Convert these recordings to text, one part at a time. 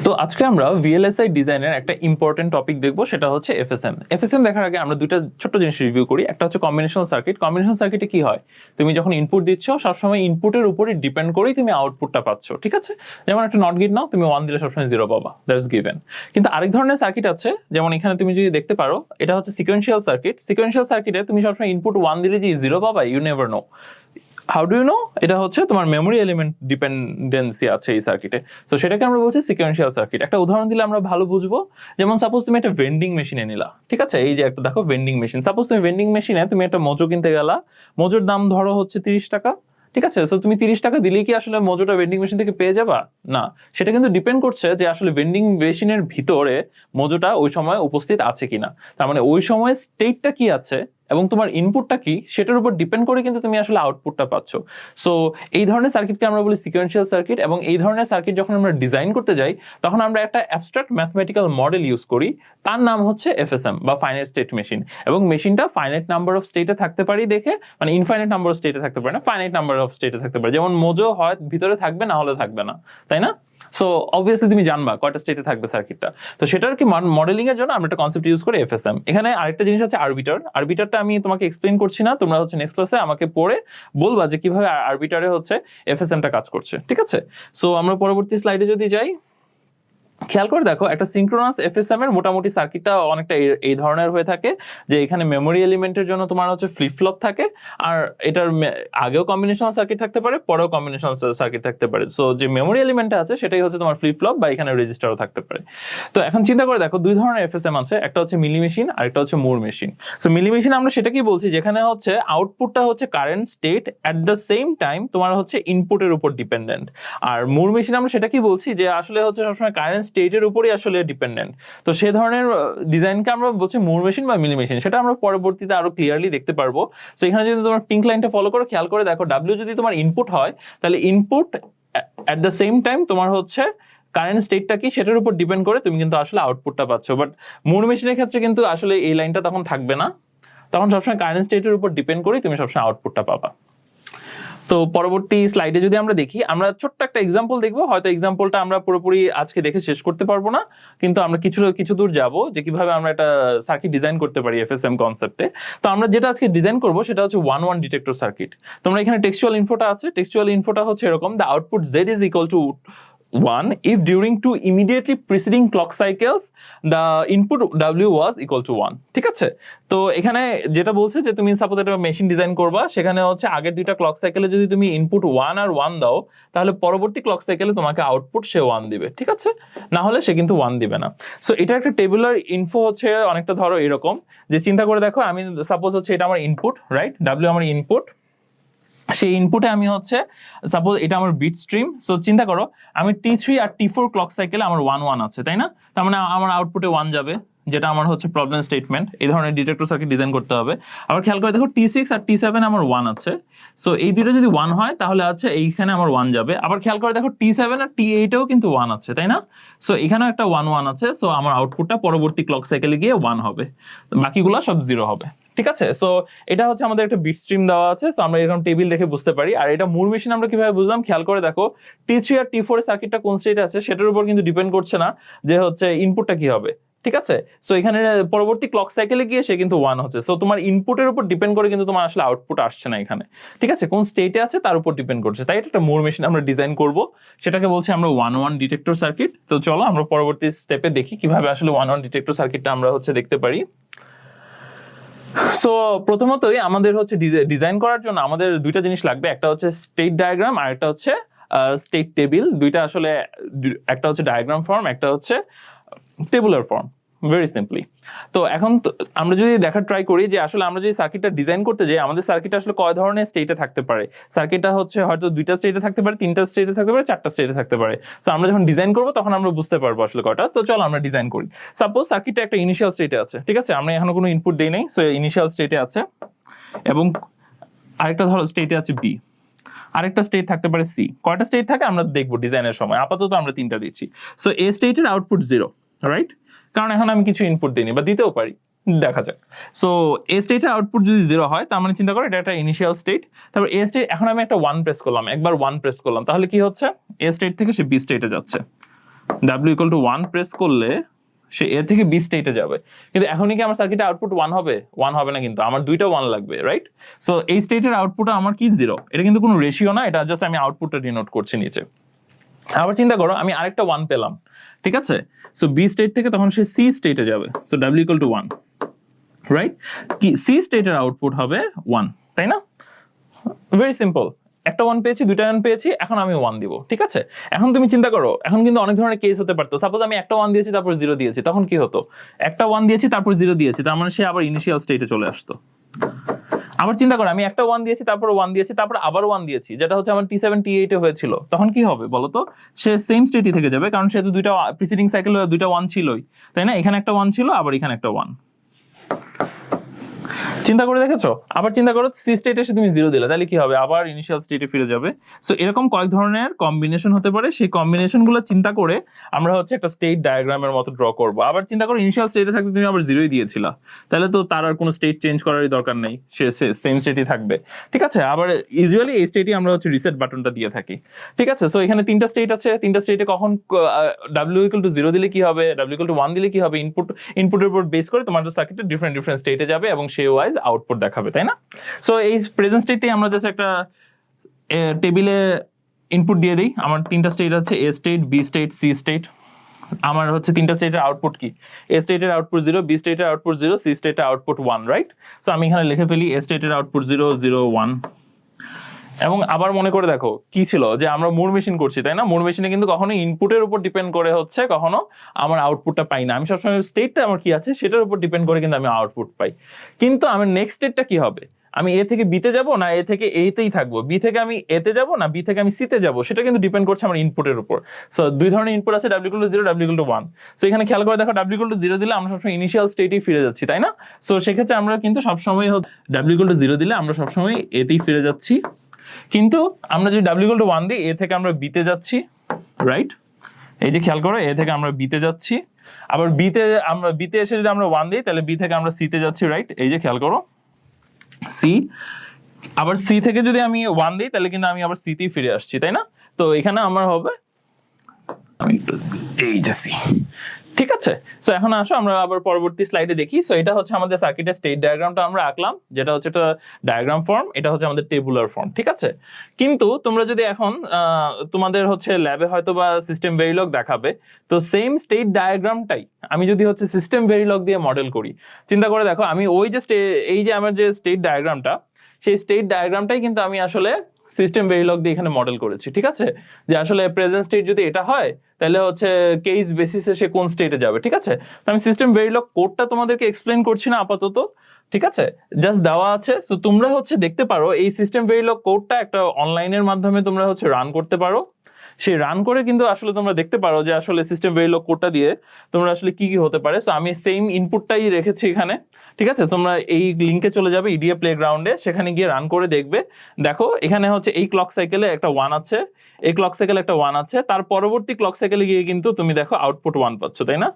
তো আজকে আমরা ভিএলএসআই ডিজাইনের একটা ইম্পর্টেন্ট টপিক দেখবো, সেটা হচ্ছে এফএসএম। এফএসএম দেখার আগে আমরা দুইটা ছোট্ট জিনিস রিভিউ করি। একটা হচ্ছে কম্বিনেশনাল সার্কিট। কম্বিনেশনাল সার্কিটে কি হয়, তুমি যখন ইনপুট দিচ্ছ সবসময় ইনপুটের উপরে ডিপেন্ড করেই তুমি আউটপুটটা পাচ্ছ, ঠিক আছে? যেমন একটা নট গেট নাও, তুমি 1 দিলে সবসময় 0 পাবা, দ্যাটস গিভেন। কিন্তু আরেক ধরনের সার্কিট আছে, যেমন এখানে তুমি যদি দেখতে পারো, এটা হচ্ছে সিকোয়েন্সিয়াল সার্কিট। সিকোয়েন্সিয়াল সার্কিটে তুমি সবসময় ইনপুট 1 দিলে যে 0 পাবা, you never know. How do you know? এটা হচ্ছে তোমার মেমোরি এলিমেন্ট ডিপেন্ডেন্সি আছে এই সার্কিটে, তো সেটাকে আমরা বলছি সিকোয়েন্সিয়াল সার্কিট। একটা উদাহরণ দিলে আমরা ভালো বুঝবো। যেমন সাপোজ তুমি একটা ভেন্ডিং মেশিনে নিলা, ঠিক আছে? এই যে একটা দেখো ভেন্ডিং মেশিন। সাপোজ তুমি ভেন্ডিং মেশিনে তুমি একটা মোজো কিনতে গেলা, মোজোর দাম ধরো হচ্ছে 30 টাকা, ঠিক আছে? তো তুমি 30 টাকা দিলেই কি আসলে মোজোটা ভেন্ডিং মেশিন থেকে পেয়ে যাবা? না, সেটা কিন্তু ডিপেন্ড করছে যে আসলে ভেন্ডিং মেশিনের ভিতরে মোজোটা ওই সময় উপস্থিত আছে কিনা। তার মানে ওই সময় স্টেটটা কি আছে এবং তোমার ইনপুটটা কি, সেটার উপর ডিপেন্ড করে কিন্তু তুমি আসলে আউটপুটটা পাচ্ছ। সো এই ধরনের সার্কিটকে আমরা বলি সিকোয়েন্সিয়াল সার্কিট। এবং এই ধরনের সার্কিট যখন আমরা ডিজাইন করতে যাই, তখন আমরা একটা অ্যাবস্ট্রাক্ট ম্যাথমেটিক্যাল মডেল ইউজ করি, তার নাম হচ্ছে এফএসএম বা ফাইনাইট স্টেট মেশিন। এবং মেশিনটা ফাইনাইট নাম্বার অফ স্টেটে থাকতে পারি দেখে, মানে ইনফাইনাইট নাম্বার অফ স্টেটে থাকতে পারে না, ফাইনাইট নাম্বার অফ স্টেটে থাকতে পারে। যেমন মোজো হয় ভিতরে থাকবে, না হলে থাকবে না, তাই না? সো অবভিয়াসলি তুমি জানবা কয়টা স্টেটে থাকবে সার্কিটটা। তো সেটার কি মডেলিং এর জন্য আমরা একটা কনসেপ্ট ইউজ করি এফএসএম। এখানে আরেকটা জিনিস আছে আরবিটার। আরবিটারটা আমি তোমাকে এক্সপ্লেইন করছি না, তোমরা হচ্ছে নেক্সট ক্লাসে আমাকে পড়ে বলবা যে কিভাবে আরবিটারে হচ্ছে এফএসএমটা কাজ করছে, ঠিক আছে? সো আমরা পরবর্তী স্লাইডে যদি যাই, খেয়াল করে দেখো, একটা সিনক্রোনাস এফএসএম এর মোটামুটি সার্কিটটা অনেকটা এই ধরনের হয়ে থাকে, যে এখানে মেমোরি এলিমেন্টের জন্য তোমার হচ্ছে ফ্লিপ ফ্লপ থাকে, আর এটার আগেও কম্বিনেশনাল সার্কিট থাকতে পারে, পরেও কম্বিনেশনাল সার্কিট থাকতে পারে। সো যে মেমোরি এলিমেন্টটা আছে সেটাই হচ্ছে তোমার ফ্লিপ ফ্লপ, বা এখানে রেজিস্টারও থাকতে পারে। তো এখন চিন্তা করে দেখো, দুই ধরনের এফএসএম আছে, একটা হচ্ছে মিলি মেশিন আর একটা হচ্ছে মুর মেশিন। সো মিলি মেশিন আমরা সেটাকেই বলছি যেখানে হচ্ছে আউটপুটটা হচ্ছে current stayed at the same time তোমার হচ্ছে ইনপুটের উপর ডিপেন্ডেন্ট। আর মুর মেশিন আমরা সেটাকেই বলছি যে আসলে হচ্ছে সবসময় কারেন্ট স্টেটের উপরই আসলে ডিপেন্ডেন্ট। তো সে ধরনের ডিজাইনকে আমরা বলছি মুর মেশিন বা মিলি মেশিন। সেটা আমরা পরবর্তীতে আরো ক্লিয়ারলি দেখতে পারবো। তো এখানে যদি তোমার পিঙ্ক লাইনটা ফলো করো, খেয়াল করে দেখো, ডাব্লিউ যদি তোমার ইনপুট হয়, তাহলে input at the same time তোমার হচ্ছে কারেন্ট স্টেটটা কি সেটার উপর ডিপেন্ড করে তুমি কিন্তু আসলে আউটপুটটা পাচ্ছ। বাট মুর মেশিনের ক্ষেত্রে কিন্তু আসলে এই লাইনটা তখন থাকবে না, তখন সবসময় কারেন্ট স্টেটের উপর ডিপেন্ড করে তুমি সবসময় আউটপুটটা পাবা। তো পরবর্তী স্লাইডে যদি আমরা দেখি, আমরা ছোট্ট একটা এক্সাম্পল দেখবো। হয়তো এক্সাম্পলটা আমরা পুরোপুরি আজকে দেখে শেষ করতে পারবো না, কিন্তু আমরা কিছু দূর যাবো যে কিভাবে আমরা একটা সার্কিট ডিজাইন করতে পারি এফএসএম কনসেপ্টে। তো আমরা যেটা আজকে ডিজাইন করবো সেটা হচ্ছে 1-1 ডিটেক্টর সার্কিট। তোমরা এখানে টেক্সচুয়াল ইনফোটা আছে, টেক্সচুয়াল ইনফোটা হচ্ছে এরকম: the output Z is equal to 1 if during 2 immediately preceding clock cycles the input W was equal to 1, ঠিক আছে? তো এখানে যেটা বলছে যে তুমি সাপোজ একটা মেশিন ডিজাইন করবা, সেখানে হচ্ছে আগের দুইটা ক্লক সাইকেলে যদি তুমি ইনপুট 1 আর 1 দাও, তাহলে পরবর্তী ক্লক সাইকেলে তোমাকে আউটপুট সে 1 দিবে, ঠিক আছে? না হলে সে কিন্তু 1 দিবে না। সো এটা একটা টেবুলার ইনফো হচ্ছে অনেকটা ধরো এরকম, যে চিন্তা করে দেখো, আমি সাপোজ হচ্ছে এটা আমার ইনপুট, রাইট? W আমার ইনপুট, সেই ইনপুটে আমি হচ্ছে সাপোজ এটা আমার বিট স্ট্রিম। সো চিন্তা করো, আমি T3 আর T4 ক্লক সাইকেলে আমার 1-1 আছে, তাই না? তার মানে আমার আউটপুটে 1 যাবে, যেটা আমার হচ্ছে প্রবলেম স্টেটমেন্ট। এই ধরনের ডিটেক্টর সার্কিট ডিজাইন করতে হবে। আবার খেয়াল করে দেখো, T6 আর T7 আমার 1 আছে। সো এই দুটো যদি 1 হয়, তাহলে আছে এইখানে আমার 1 যাবে। আবার খেয়াল করে দেখো, T7 আর T8 এও কিন্তু 1 আছে, তাই না? সো এখানেও একটা 1-1 আছে। সো আমার আউটপুটটা পরবর্তী ক্লক সাইকেলে গিয়ে 1 হবে, বাকিগুলো সব 0 হবে, ঠিক আছে? সো এটা হচ্ছে আমাদের একটা বিট স্ট্রিম দেওয়া আছে। সো আমরা এরকম টেবিল দেখে বুঝতে পারি। আর এটা মুর মেশিন আমরা কিভাবে বুঝলাম, খেয়াল করে দেখো, T3 আর T4 এর সার্কিটটা কোন স্টেটে আছে সেটার উপর কিন্তু ডিপেন্ড করছে না যে হচ্ছে ইনপুটটা কি হবে, ঠিক আছে? সো এখানে পরবর্তী ক্লক সাইকেলে গিয়ে সে কিন্তু 1 হচ্ছে। সো তোমার ইনপুটের উপর ডিপেন্ড করে কিন্তু তোমার আসলে আউটপুট আসছে না এখানে, ঠিক আছে? কোন স্টেটে আছে তার উপর ডিপেন্ড করছে। তাই এটা একটা মুর মেশিন আমরা ডিজাইন করব, সেটাকে বলছি আমরা 1-1 ডিটেক্টর সার্কিট। তো চলো আমরা পরবর্তী স্টেপে দেখি কিভাবে আসলে 1-1 ডিটেক্টর সার্কিটটা আমরা হচ্ছে দেখতে পারি। সো প্রথমতই আমাদের হচ্ছে ডিজাইন করার জন্য আমাদের দুইটা জিনিস লাগবে, একটা হচ্ছে স্টেট ডায়াগ্রাম আর একটা হচ্ছে স্টেট টেবিল। দুইটা আসলে, একটা হচ্ছে ডায়াগ্রাম ফর্ম, একটা হচ্ছে টেবুলার ফর্ম, ভেরি সিম্পলি। তো এখন আমরা যদি দেখার ট্রাই করি যে আসলে আমরা যদি সার্কিটটা ডিজাইন করতে যাই, আমাদের সার্কিট আসলে কয় ধরনের স্টেটে থাকতে পারে। সার্কিটটা হচ্ছে হয়তো 2টা স্টেটে থাকতে পারে, 3টা স্টেটে থাকতে পারে, 4টা স্টেটে থাকতে পারে। সো আমরা যখন ডিজাইন করবো তখন আমরা বুঝতে পারবো আসলে কয়টা। তো চলো আমরা ডিজাইন করি। সাপোজ সার্কিটটা একটা ইনিশিয়াল স্টেটে আছে, ঠিক আছে? আমরা এখনো কোনো ইনপুট দেই নাই, সো ইনিশিয়াল স্টেটে আছে। এবং আরেকটা ধরো স্টেটে আছে B, আরেকটা স্টেট থাকতে পারে C। কয়টা স্টেট থাকে আমরা দেখবো ডিজাইনের সময়, আপাতত আমরা 3টা দিচ্ছি। সো A স্টেটের আউটপুট 0, রাইট? কারণ এখন আমি কিছু ইনপুট দিইনি, বা দিতেও পারি, দেখা যাক। সো A স্টেটের আউটপুট যদি 0 হয়, তার মানে চিন্তা করো এটা একটা ইনিশিয়াল স্টেট। তারপর A স্টেট, এখন আমি একটা 1 প্রেস করলাম, একবার 1 প্রেস করলাম, তাহলে কি হচ্ছে? A স্টেট থেকে সে B স্টেটে যাচ্ছে, ডাব্লিউ ইকুয়াল টু 1 প্রেস করলে সে এ থেকে বি স্টেটে যাবে, কিন্তু এখনই কি আমার সার্কিটে আউটপুট 1 হবে? 1 হবে না, কিন্তু আমার দুইটা 1 লাগবে, রাইট? সো এই স্টেটের আউটপুট আমার কি 0, এটা কিন্তু কোনো রেশিও না, এটা জাস্ট আমি আউটপুটটা ডিনোট করছি নিচে। আবার চিন্তা করো আমি আরেকটা 1 পেলাম, ঠিক আছে? সো বি স্টেট থেকে তখন সে সি স্টেটে যাবে, so W equal to 1, right? কি সি স্টেটের আউটপুট হবে 1, তাই না? ভেরি সিম্পল, একটা 1 পেয়েছি, দুইটা 1 পেয়েছি, এখন আমি 1 দিব, ঠিক আছে? এখন তুমি চিন্তা করো, এখন কিন্তু অনেক ধরনের কেস হতে পারতো। সাপোজ আমি একটা 1 দিয়েছি তারপর 0 দিয়েছি, তখন কি হতো? একটা 1 দিয়েছি তারপর 0 দিয়েছি, তার মানে সে আবার ইনিশিয়াল স্টেটে চলে আসতো। আবার চিন্তা করো আমি একটা 1 দিয়েছি তারপর 1 দিয়েছি তারপর আবার 1 দিয়েছি, যেটা হচ্ছে আমার T7 T8 এ হয়েছিল, তখন কি হবে বলো তো? সে সেম স্টেটই থেকে যাবে, কারণ সে তো দুইটা প্রিসিডিং সাইকেলে দুইটা 1 ছিলই, তাই না? এখানে একটা 1 ছিল, আবার এখানে একটা 1। চিন্তা করে দেখেছো? আবার চিন্তা করো সি স্টেটে এসে তুমি 0 দিলে, তাহলে কি হবে? আবার ইনিশিয়াল স্টেটে ফিরে যাবে। সো এরকম কয়েক ধরনের কম্বিনেশন হতে পারে, সেই কম্বিনেশনগুলো চিন্তা করে আমরা হচ্ছে একটা স্টেট ডায়াগ্রামের মতো ড্র করব। আবার চিন্তা করো ইনিশিয়াল স্টেটে থাকতে তুমি আবার 0ই দিয়েছিলা, তাহলে তো তার আর কোনো স্টেট চেঞ্জ করারই দরকার নেই, সে সেম স্টেটই থাকবে, ঠিক আছে? আবার ইউজুয়ালি এই স্টেটই আমরা হচ্ছে রিসেট বাটনটা দিয়ে থাকি, ঠিক আছে? সো এখানে তিনটা স্টেট আছে, তিনটা স্টেটে কখন ডাব্লিউ ইকুয়াল টু 0 দিলে কি হবে, ডাব্লিউ ইকুয়াল টু 1 দিলে কি হবে, ইনপুটের উপর বেস করে তোমার সার্কিটে ডিফারেন্ট স্টেটে যাবে এবং সেই ওয়াইজ আউটপুট দেখাবে, তাই না? সো এই প্রেজেন্ট স্টেটে আমরা জাস্ট একটা টেবিলে ইনপুট দিয়ে দিই। আমার তিনটা স্টেট আছে, A state, B state, C state. আমার হচ্ছে তিনটা স্টেটের আউটপুট কি? এ স্টেটের আউটপুট 0, বি স্টেটের আউটপুট 0, সি স্টেটের আউটপুট 1, রাইট? সো আমি এখানে লিখে ফেলি এ স্টেটের আউটপুট 0 0 1। এবং আবার মনে করে দেখো কি ছিল, যে আমরা মুর মেশিন করছি, তাই না? মুর মেশিনে কিন্তু কখনো ইনপুটের উপর ডিপেন্ড করে হচ্ছে কখনো আমার আউটপুটটা পাই না, আমি সবসময় স্টেটটা আমার কি আছে সেটার উপর ডিপেন্ড করে কিন্তু আমি আউটপুট পাই। কিন্তু আমার নেক্সট স্টেটটা কি হবে? আমি এ থেকে বিতে যাব না এ থেকে এতেই থাকবো, বি থেকে আমি এতে যাব না বি থেকে আমি সিতে যাব, সেটা কিন্তু ডিপেন্ড করছে আমার ইনপুটের উপর। সো দুই ধরনের ইনপুট আছে, W equal to 0, W equal to 1। So এখানে খেয়াল করে দেখো ডাব্লিউ ইকুয়াল টু 0 দিলে আমরা সবসময় ইনিশিয়াল স্টেটেই ফিরে যাচ্ছি, তাই না? সো সেক্ষেত্রে আমরা কিন্তু সবসময় ডাব্লিউ ইকুয়াল টু 0 দিলে আমরা সবসময় এতেই ফিরে যাচ্ছি। কিন্তু আমরা যদি ডাব্লিউ ইকুয়াল টু 1 দিই, এ থেকে আমরা বিতে যাচ্ছি, রাইট? এই যে খেয়াল করো, এ থেকে আমরা বিতে যাচ্ছি, আবার বিতে এসে যদি আমরা 1 দিই তাহলে বি থেকে আমরা সিতে যাচ্ছি, রাইট? এই যে খেয়াল করো সি, আবার সি থেকে যদি আমি 1 দিই তাহলে কিন্তু আমি আবার সিতেই ফিরে আসছি, তাই না? তো এখানে আমার হবে আমি এই যে সি, ঠিক আছে? সো এখন আসো আমরা আবার পরবর্তী স্লাইডে দেখি। সো এটা হচ্ছে আমাদের সার্কিটের স্টেট ডায়াগ্রামটা আমরা আঁকলাম, যেটা হচ্ছে একটা ডায়াগ্রাম ফর্ম, এটা হচ্ছে আমাদের টেবুলার ফর্ম, ঠিক আছে? কিন্তু তোমরা যদি এখন তোমাদের হচ্ছে ল্যাবে হয়তো বা সিস্টেম ভেরিলগ দেখাবে, তো সেম স্টেট ডায়াগ্রামটাই আমি যদি হচ্ছে সিস্টেম ভেরিলগ দিয়ে মডেল করি, চিন্তা করে দেখো আমি ওই যে এই যে আমার যে স্টেট ডায়াগ্রামটা, সেই স্টেট ডায়াগ্রামটাই কিন্তু আমি আসলে সিস্টেম ভেরিলগ দিয়ে এখানে মডেল করেছি, ঠিক আছে? যে আসলে প্রেজেন্ট স্টেট যদি এটা হয় তাহলে হচ্ছে কেস বেসিসে সে কোন স্টেটে যাবে, ঠিক আছে? তো আমি সিস্টেম ভেরিলগ কোডটা তোমাদেরকে এক্সপ্লেন করছি না আপাতত, ঠিক আছে? জাস্ট দেওয়া আছে, সো তোমরা হচ্ছে দেখতে পারো এই সিস্টেম ভেরিলগ কোডটা একটা অনলাইনের মাধ্যমে তোমরা হচ্ছে রান করতে পারো। সেই রান করে কিন্তু আসলে তোমরা দেখতে পারো যে আসলে সিস্টেম ভেরিলগ কোডটা দিয়ে তোমরা আসলে কি কি হতে পারে। সো আমি সেম ইনপুটটাই রেখেছি এখানে, ঠিক আছে? তোমরা এই লিংকে চলে যাবে ইডিএ প্লেগ্রাউন্ডে, সেখানে গিয়ে রান করে দেখবে। দেখো এখানে হচ্ছে এই ক্লক সাইকেলে একটা 1 আছে, এই ক্লক সাইকেলে একটা 1 আছে, তার পরবর্তী ক্লক সাইকেলে গিয়ে কিন্তু তুমি দেখো আউটপুট 1 পাচ্ছ, তাই না?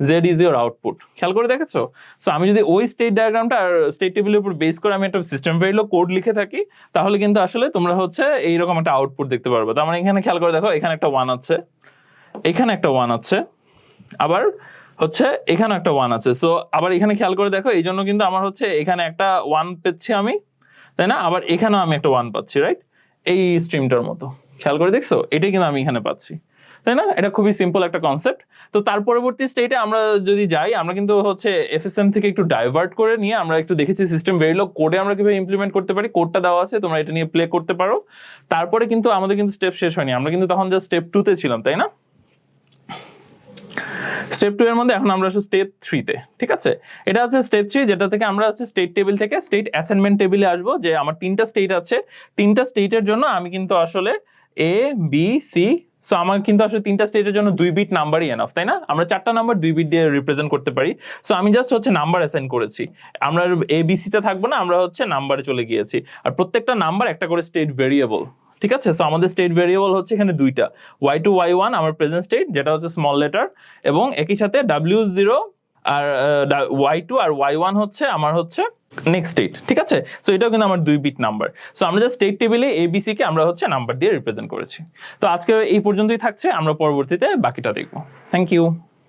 জেড ইজ ইউর আউটপুট, খেয়াল করে দেখেছো? সো আমি যদি ওই স্টেট ডায়াগ্রামটা আর স্টেট টেবিলের উপর বেস করে আমি একটা সিস্টেম ভেরিলগ কোড লিখে থাকি, তাহলে কিন্তু আসলে তোমরা হচ্ছে এইরকম একটা আউটপুট দেখতে পারবে। তার মানে এখানে খেয়াল করে দেখো এখানে একটা 1 আছে, এখানে একটা 1 আছে, আবার হচ্ছে এখানে একটা 1 আছে। সো আবার এখানে খেয়াল করে দেখো এই জন্য কিন্তু আমার হচ্ছে এখানে একটা 1 পেয়েছি আমি, তাই না? আবার এখানেও আমি একটা 1 পাচ্ছি, রাইট? এই স্ট্রিমটার মতো খেয়াল করে দেখছো, এটাই কিন্তু আমি এখানে পাচ্ছি, তাই না? এটা খুবই সিম্পল একটা কনসেপ্ট। তো তার পরবর্তী স্টেটে আমরা যদি যাই, আমরা কিন্তু হচ্ছে এফএসএম থেকে একটু ডাইভার্ট করে নিয়ে আমরা একটু দেখেছি সিস্টেম ভেরিলগ কোডে আমরা কিভাবে ইমপ্লিমেন্ট করতে পারি। কোডটা দেওয়া আছে, তোমরা এটা নিয়ে প্লে করতে পারো। তারপরে কিন্তু আমাদের কিন্তু স্টেপ শেষ হয়নি, আমরা কিন্তু তখন জাস্ট স্টেপ 2 তে ছিলাম, তাই না? স্টেপ 2 এর মধ্যে এখন আমরা আসলে স্টেপ 3 তে, ঠিক আছে? এটা হচ্ছে স্টেপ 3, যেটা থেকে আমরা হচ্ছে স্টেট টেবিল থেকে স্টেট অ্যাসাইনমেন্ট টেবিলে আসবো, যে আমার তিনটা স্টেট আছে, তিনটা স্টেটের জন্য আমি কিন্তু আসলে এ বি সি, সো আমার কিন্তু আসলে তিনটা স্টেটের জন্য 2 বিট নাম্বারই এনাফ, তাই না? আমরা 4টা নাম্বার 2 বিট দিয়ে রিপ্রেজেন্ট করতে পারি। সো আমি জাস্ট হচ্ছে নাম্বার অ্যাসাইন করেছি, আমরা এ বি সি তে থাকবো না, আমরা হচ্ছে নাম্বারে চলে গিয়েছি। আর প্রত্যেকটা নাম্বার একটা করে স্টেট ভেরিয়েবল, ঠিক আছে? সো আমাদের স্টেট ভেরিয়েবল হচ্ছে এখানে দুইটা, y2 y1 আমার প্রেজেন্ট স্টেট যেটা হচ্ছে স্মল লেটার, এবং একই সাথে w0 আর y2 আর y1 হচ্ছে আমার হচ্ছে নেক্সট স্টেট, ঠিক আছে? সো এটাও কিন্তু আমার 2 বিট নাম্বার। সো আমরা জাস্ট স্টেট টেবিলে ABC কে আমরা হচ্ছে নাম্বার দিয়ে রিপ্রেজেন্ট করেছি। তো আজকে এই পর্যন্তই থাকছে, আমরা পরবর্তীতে বাকিটা দেখবো। Thank you.